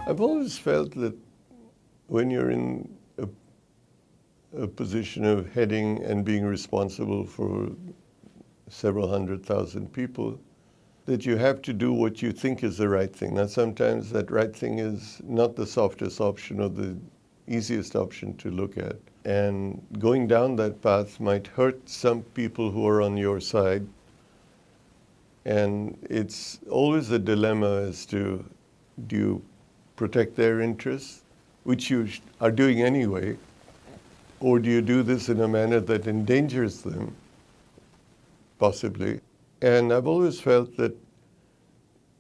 I've always felt that when you're in a position of heading and being responsible for several 100,000 people, that you have to do what you think is the right thing. Now, sometimes that right thing is not the softest option or the easiest option to look at. And going down that path might hurt some people who are on your side. And it's always a dilemma as to, do you protect their interests, which you are doing anyway, or do you do this in a manner that endangers them, possibly? And I've always felt that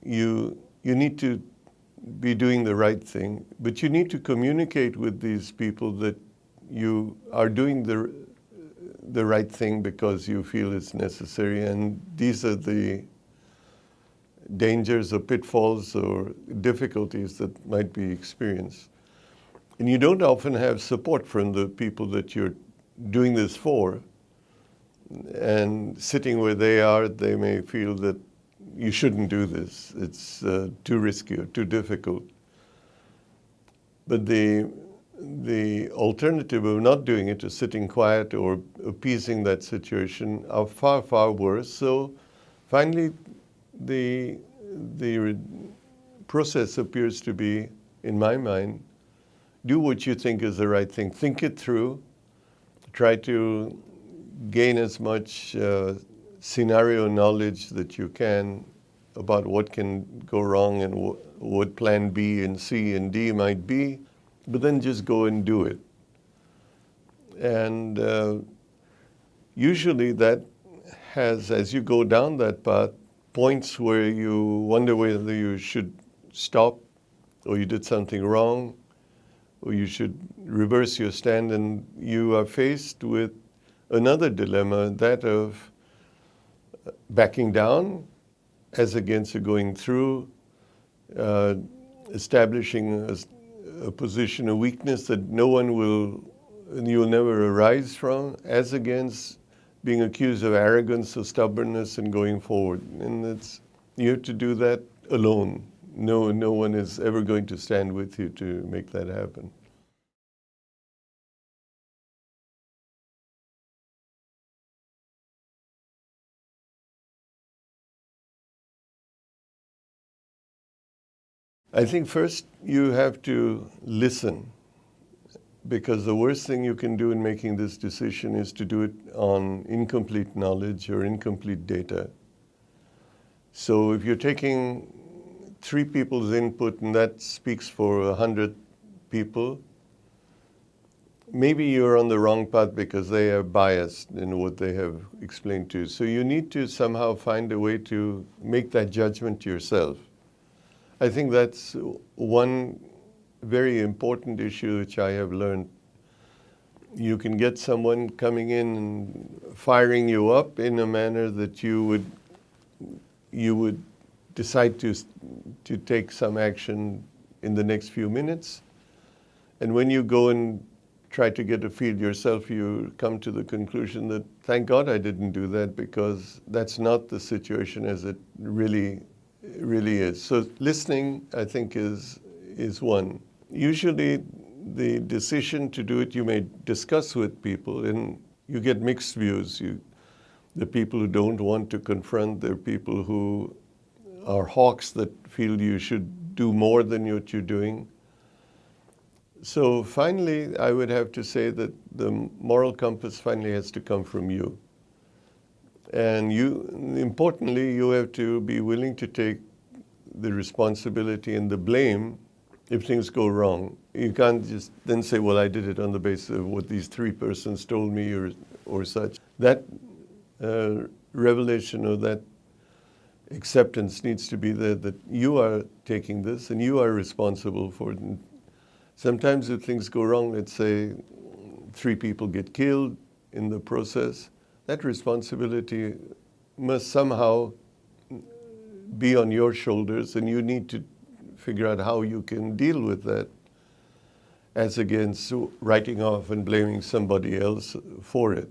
you need to be doing the right thing, but you need to communicate with these people that you are doing the right thing because you feel it's necessary, and these are the dangers or pitfalls or difficulties that might be experienced. And you don't often have support from the people that you're doing this for. And sitting where they are, they may feel that you shouldn't do this. It's too risky or too difficult. But the alternative of not doing it, or sitting quiet or appeasing that situation, are far, far worse. So finally, the process appears to be, in my mind, do what you think is the right thing. Think it through. Try to gain as much scenario knowledge that you can about what can go wrong and what plan B and C and D might be, but then just go and do it. And usually that has, as you go down that path, points where you wonder whether you should stop, or you did something wrong, or you should reverse your stand, and you are faced with another dilemma, that of backing down as against going through, establishing a position of weakness that no one will, and you'll never arise from, as against being accused of arrogance or stubbornness and going forward. And you have to do that alone. No one is ever going to stand with you to make that happen. I think first you have to listen, because the worst thing you can do in making this decision is to do it on incomplete knowledge or incomplete data. So if you're taking 3 people's input and that speaks for 100 people, maybe you're on the wrong path because they are biased in what they have explained to you. So you need to somehow find a way to make that judgment yourself. I think that's one very important issue which I have learned. You can get someone coming in and firing you up in a manner that you would decide to take some action in the next few minutes. And when you go and try to get a field yourself, you come to the conclusion that, thank God I didn't do that, because that's not the situation as it really is. So listening, I think, is one. Usually the decision to do it, you may discuss with people, and you get mixed views. The people who don't want to confront, there are people who are hawks that feel you should do more than what you're doing. So finally, I would have to say that the moral compass finally has to come from you. And importantly, you have to be willing to take the responsibility and the blame if things go wrong. You can't just then say, well, I did it on the basis of what these 3 persons told me or such. That revelation or that acceptance needs to be there, that you are taking this and you are responsible for it. And sometimes if things go wrong, let's say 3 people get killed in the process, that responsibility must somehow be on your shoulders, and you need to figure out how you can deal with that, as against writing off and blaming somebody else for it.